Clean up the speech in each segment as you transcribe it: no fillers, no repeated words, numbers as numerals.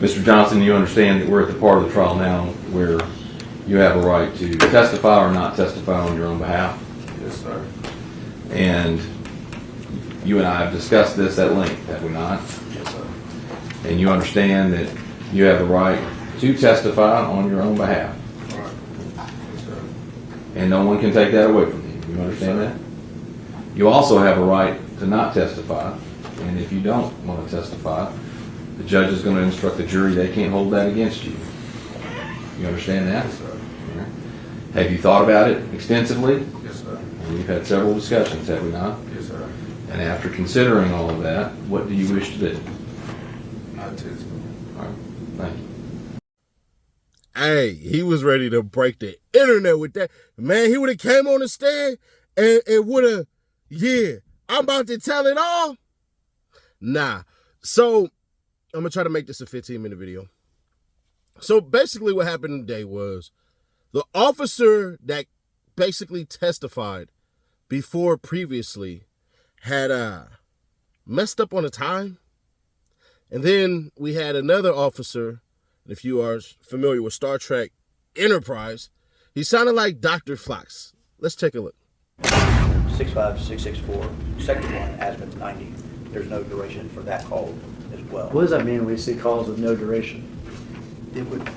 Mr. Johnson, you understand that we're at the part of the trial now where you have a right to testify or not testify on your own behalf. Yes, sir. And you and I have discussed this at length, have we not? Yes, sir. And you understand that you have the right to testify on your own behalf. All right. Yes, sir. And no one can take that away from you. You understand that? You also have a right to not testify. And if you don't want to testify, the judge is going to instruct the jury they can't hold that against you. You understand that? Yes, sir. Have you thought about it extensively? Yes, sir. And we've had several discussions, have we not? Yes, sir. And after considering all of that, what do you wish to do? Not testify. All right. Thank you. Hey, he was ready to break the internet with that. Man, he would have came on the stand and would have, yeah, I'm about to tell it all. Nah. So, I'm going to try to make this a 15-minute video. So, basically what happened today was the officer that basically testified before previously had messed up on the time. And then we had another officer, if you are familiar with Star Trek Enterprise, he sounded like Dr. Flox. Let's take a look. 65664, second one, azimuth 90. There's no duration for that call as well. What does that mean when we see calls with no duration? It would be,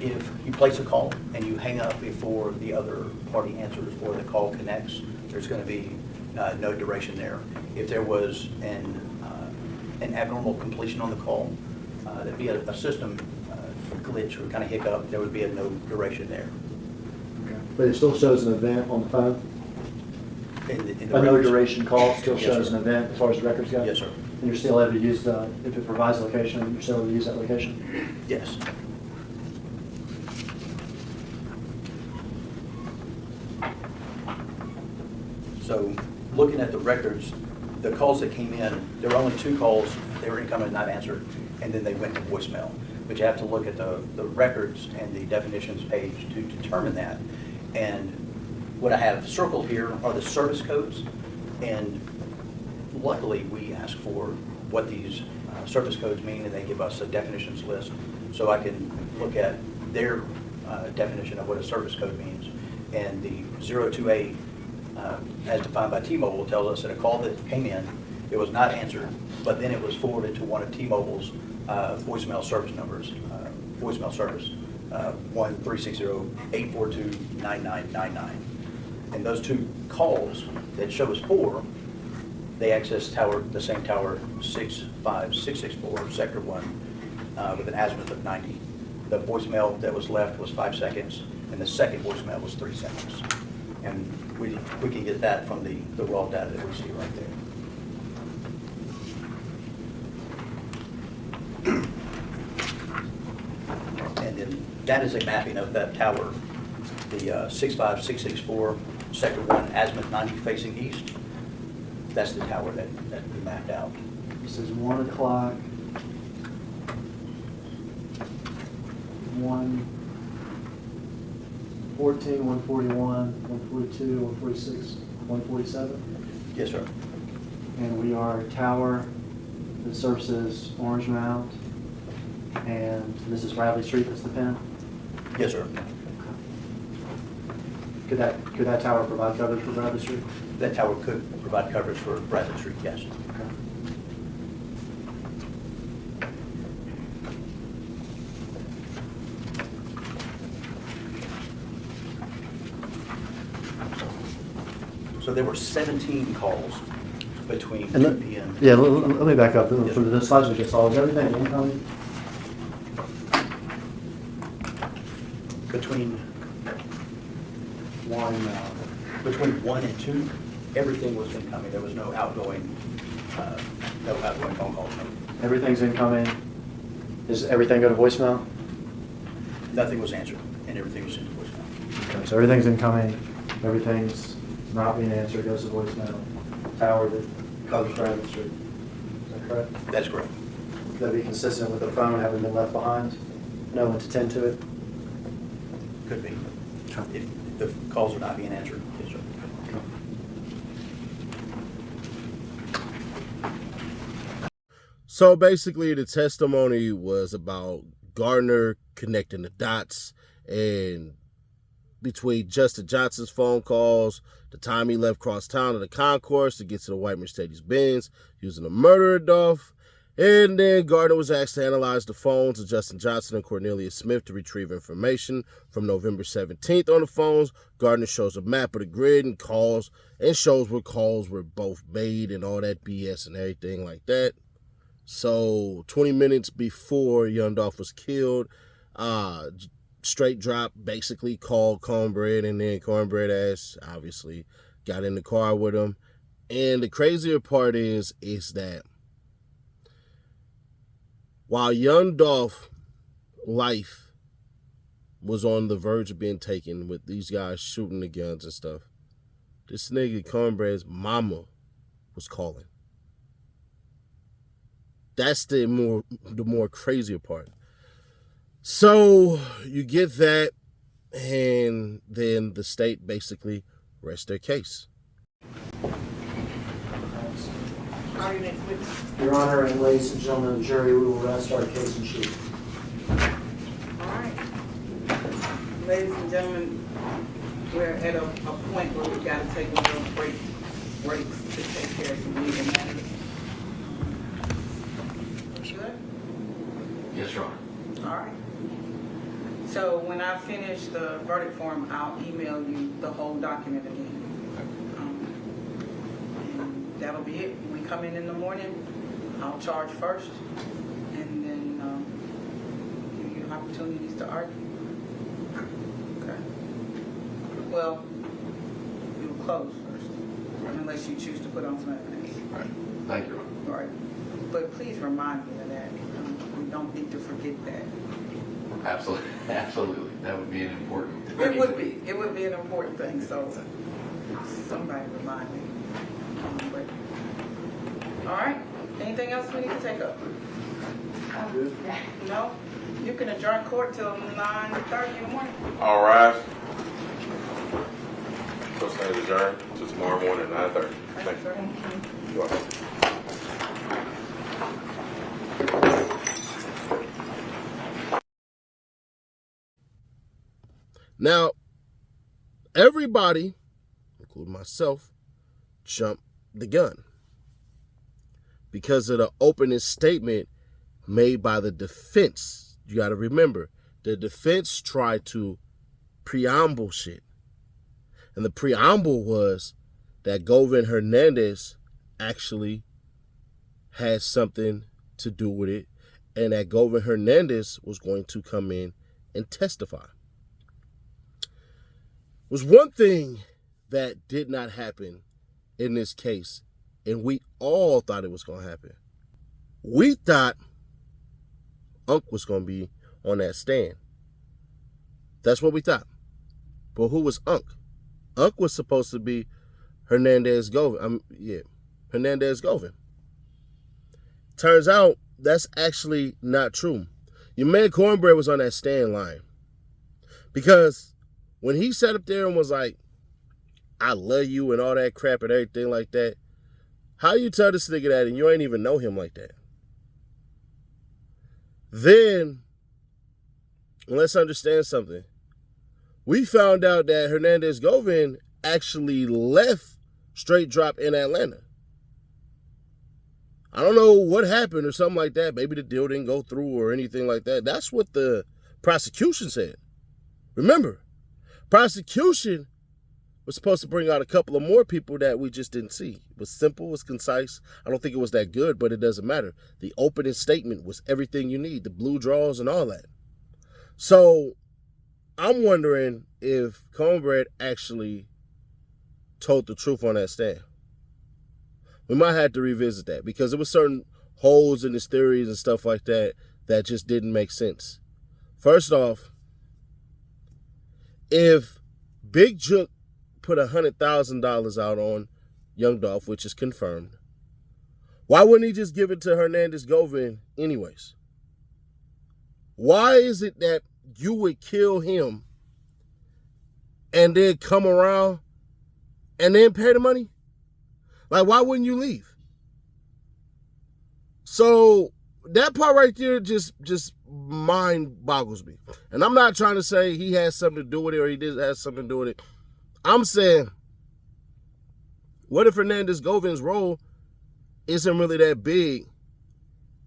if you place a call and you hang up before the other party answers or the call connects, there's going to be no duration there. If there was an abnormal completion on the call, there'd be a system glitch or kind of hiccup, there would be a no duration there. Okay. But it still shows an event on the phone? In the A no records. duration call still Yes, shows sir. an event as far as the records go? Yes, sir. And you're still able to use if it provides a location, you're still able to use that location? Yes. So, looking at the records, the calls that came in, there were only 2 calls, they were incoming, not answered, and then they went to voicemail. But you have to look at the records and the definitions page to determine that. And what I have circled here are the service codes, and luckily we ask for what these service codes mean, and they give us a definitions list, so I can look at their definition of what a service code means. And the 028, as defined by T-Mobile, tells us that a call that came in, it was not answered, but then it was forwarded to one of T-Mobile's voicemail service numbers, voicemail service, 1-360-842-9999. And those 2 calls that show us 4, they access the same tower 65664, sector 1, with an azimuth of 90. The voicemail that was left was 5 seconds, and the second voicemail was 3 seconds. And we can get that from the raw data that we see right there. And then that is a mapping of that tower, the 65664, sector 1, azimuth 90 facing east. That's the tower that we mapped out. This is 1 o'clock. 1:14, 1:41, 1:42, 1:46, 1:47. Yes, sir. And we are a tower that services Orange Mount. And this is Bradley Street, that's the pin? Yes, sir. Could that tower provide coverage for Bradley Street? That tower could provide coverage for Bradley Street, yes. Okay. So there were 17 calls between 2 And p.m. yeah, let me back up. Yes, For the slides we just saw, is everything incoming? Between One, between 1 and 2, everything was incoming. There was no outgoing phone calls. everything's incoming. Does everything go to voicemail? Nothing was answered, and everything was sent to voicemail. Okay, so everything's incoming, everything's not being answered, goes to voicemail. Tower that covers Bradley Street. Is that correct? That's correct. Would that be consistent with the phone having been left behind? No one to tend to it? Could be. If the calls are not being answered, yes, sir. So basically, the testimony was about Gardner connecting the dots and between Justin Johnson's phone calls, the time he left cross town to the concourse to get to the white Mercedes Benz using the murderer Dolph. And then Gardner was asked to analyze the phones of Justin Johnson and Cornelius Smith to retrieve information from November 17th on the phones. Gardner shows a map of the grid and calls and shows what calls were both made and all that BS and everything like that. So 20 minutes before young Dolph was killed, Straight Drop basically called Cornbread, and then Cornbread ass obviously got in the car with him. And the crazier part is that while young Dolph's life was on the verge of being taken with these guys shooting the guns and stuff, this nigga Cornbread's mama was calling. That's the more crazier part. So you get that, and then the state basically rests their case. Your Honor, and ladies and gentlemen of the jury, we will rest our case in chief. All right. Ladies and gentlemen, we're at a point where we've got to take a little breaks to take care of some legal matters. Good? Yes, Your Honor. All right. So when I finish the verdict form, I'll email you the whole document again. And that'll be it. When we come in the morning, I'll charge first, and then give you opportunities to argue. Okay. Well, you'll close first, unless you choose to put on some evidence. Right. Thank you, Your Honor. All right. But please remind me of that. We don't need to forget that. Absolutely. Absolutely. That would be an important thing. It would be. It would be an important thing, so somebody remind me. All right. Anything else we need to take up? No? You can adjourn court till 9:30 in the morning. All rise. So stand adjourned till tomorrow morning at 9:30. Thank you. You're welcome. Now, everybody, including myself, jumped the gun because of the opening statement made by the defense. You got to remember, the defense tried to preamble shit. And the preamble was that Govan Hernandez actually had something to do with it, and that Govan Hernandez was going to come in and testify. Was one thing that did not happen in this case, and we all thought it was going to happen. We thought Unc was going to be on that stand. That's what we thought. But who was Unc? Unc was supposed to be Hernandez Govan. Hernandez Govan. Turns out that's actually not true. Your man Cornbread was on that stand line. Because when he sat up there and was like, I love you and all that crap and everything like that, how you tell this nigga that and you ain't even know him like that? Then, let's understand something. We found out that Hernandez Govan actually left Straight Drop in Atlanta. I don't know what happened or something like that. Maybe the deal didn't go through or anything like that. That's what the prosecution said. Remember, prosecution was supposed to bring out a couple of more people that we just didn't see. It was simple, it was concise. I don't think it was that good, but it doesn't matter. The opening statement was everything you need, the blue draws and all that. So I'm wondering if Cornbread actually told the truth on that stand. We might have to revisit that because there were certain holes in his theories and stuff like that that just didn't make sense. First off, if Big Jook put $100,000 out on Young Dolph, which is confirmed, why wouldn't he just give it to Hernandez Govan anyways? Why is it that you would kill him and then come around and then pay the money? Like, why wouldn't you leave? So that part right there just mind boggles me. And I'm not trying to say he has something to do with it or he did have something to do with it. I'm saying, what if Hernandez Govin's role isn't really that big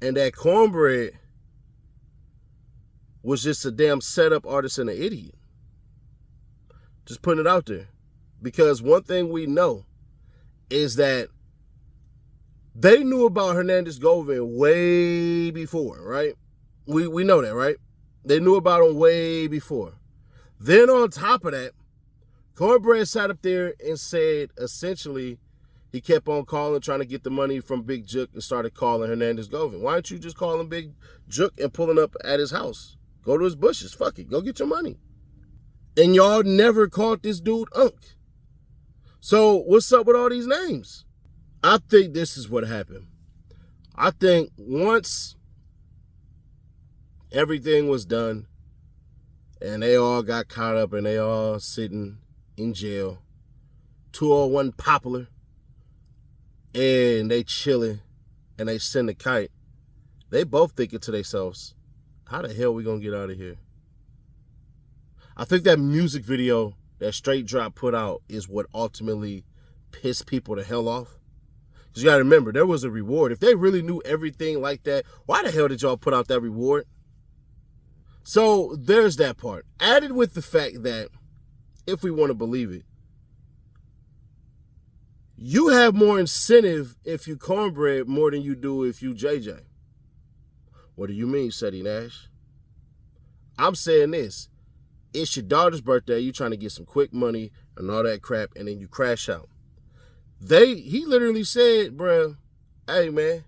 and that Cornbread was just a damn setup artist and an idiot? Just putting it out there. Because one thing we know is that they knew about Hernandez Govin way before, right? We know that, right? They knew about him way before. Then on top of that, Cornbread sat up there and said, essentially, he kept on calling, trying to get the money from Big Jook and started calling Hernandez Govin. Why don't you just call him Big Jook and pulling up at his house? Go to his bushes. Fuck it. Go get your money. And y'all never called this dude Unc. So what's up with all these names? I think this is what happened. I think once everything was done and they all got caught up and they all sitting in jail, 201 Poplar, and they chilling and they send a kite, they both thinking to themselves, how the hell we gonna get out of here? I think that music video that Straight Drop put out is what ultimately pissed people the hell off. Because you got to remember, there was a reward. If they really knew everything like that, why the hell did y'all put out that reward? So there's that part. Added with the fact that, if we want to believe it, you have more incentive if you Cornbread more than you do if you JJ. What do you mean, Seti Nash? I'm saying this. It's your daughter's birthday. You trying to get some quick money and all that crap, and then you crash out. He literally said, bruh, hey, man,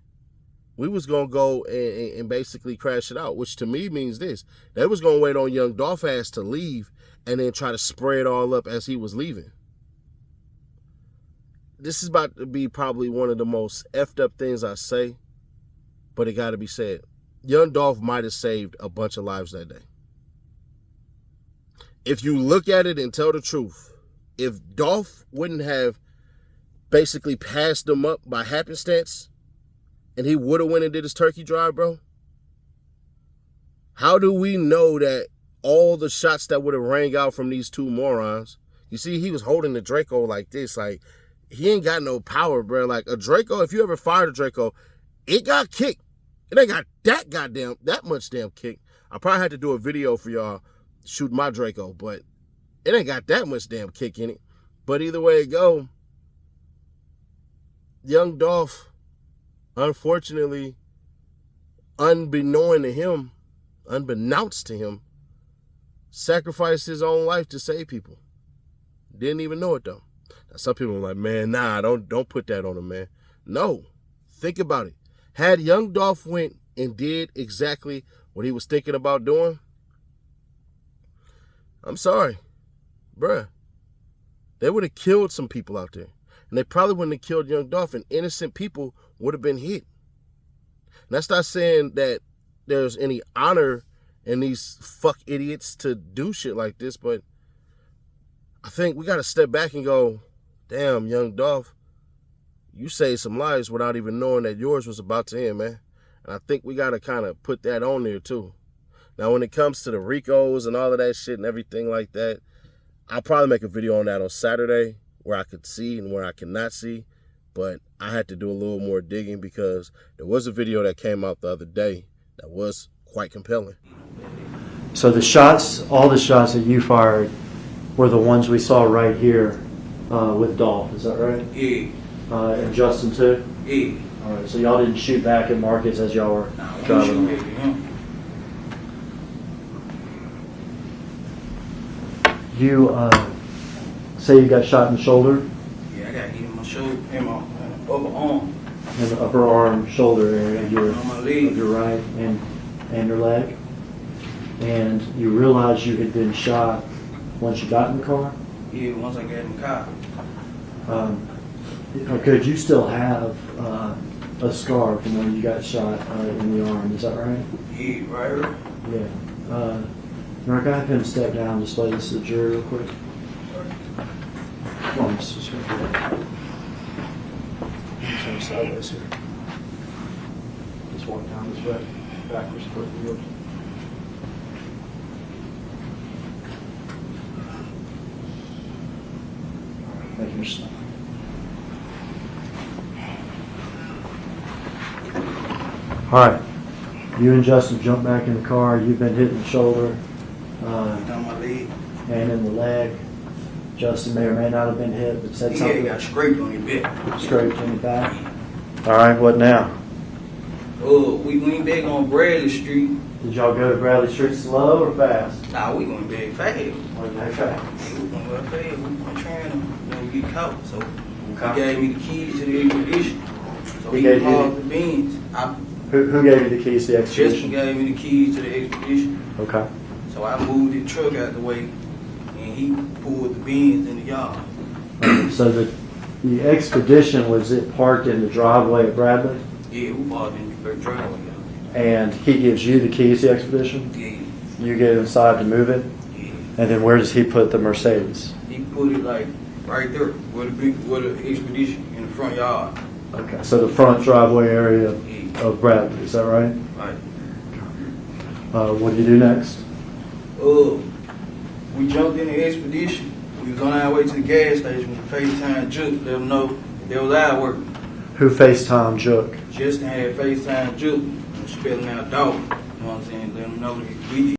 we was going to go and basically crash it out, which to me means this. They was going to wait on young Dolph ass to leave and then try to spray it all up as he was leaving. This is about to be probably one of the most effed up things I say, but it got to be said. Young Dolph might have saved a bunch of lives that day. If you look at it and tell the truth, if Dolph wouldn't have basically passed them up by happenstance and he would have went and did his turkey drive, bro, how do we know that all the shots that would have rang out from these two morons, you see, he was holding the Draco like this, like, he ain't got no power, bro. Like, a Draco, if you ever fired a Draco, it got kicked. It ain't got that much damn kick. I probably had to do a video for y'all shoot my Draco, but it ain't got that much damn kick in it. But either way it go, young Dolph, unfortunately, unbeknownst to him, sacrificed his own life to save people. Didn't even know it though. Now, some people are like, man, nah, don't put that on him, man. No, think about it. Had young Dolph went and did exactly what he was thinking about doing, I'm sorry, bruh, they would have killed some people out there. And they probably wouldn't have killed young Dolph, and innocent people would have been hit. And that's not saying that there's any honor in these fuck idiots to do shit like this, but I think we got to step back and go, damn, young Dolph, you saved some lives without even knowing that yours was about to end, man. And I think we got to kind of put that on there, too. Now, when it comes to the Ricos and all of that shit and everything like that, I'll probably make a video on that on Saturday where I could see and where I cannot see. But I had to do a little more digging because there was a video that came out the other day that was quite compelling. So the shots, all the shots that you fired were the ones we saw right here with Dolph, is that right? Yeah. And Justin too? Yeah. All right, so y'all didn't shoot back at Marcus as y'all were driving on. You say you got shot in the shoulder? Yeah, I got hit in my shoulder, in my upper arm. In the upper arm, shoulder area of On my leg. your right and your leg? And you realized you had been shot once you got in the car? Yeah, once I got in the car. Could you still have a scar from when you got shot in the arm? Is that right? Yeah, right. Yeah. Mark, I have him step down and display this to the jury real quick. Come on, just right here. Turn sideways here. Just walk down this way, backwards toward the wheels. Making your stop. All right. You and Justin jump back in the car. You've been hit in the shoulder Down my leg. and in the leg. Justin may or may not have been hit, but said Yeah, something. got scraped on your back. Scraped in the back. All right. What now? We went back on Bradley Street. Did y'all go to Bradley Street slow or fast? Nah, we going back fast. Or back fast? Yeah, we going back fast. We weren't trying to get caught. So Okay. he gave me the keys to the expedition. So He he gave you parked the- the Benz. Who gave you the keys to the Justin expedition? gave me the keys to the expedition. Okay. So I moved the truck out the way, and he pulled the Benz in the yard. So the expedition, was it parked in the driveway at Bradley? Yeah, we parked in the driveway. And he gives you the keys to the expedition? Yeah, You get inside to move it? yeah. And then where does he put the Mercedes? He put it like right there, where the expedition in the front yard. Okay, so the front driveway area Yeah, of Bradley, is that right? right. What do you do next? We jumped in the expedition. We was on our way to the gas station. We FaceTime Juke, let them know that was our work. Who FaceTime Jook? Justin had FaceTime Juke, spelling out Dolph. You know what I'm saying? Let them know that we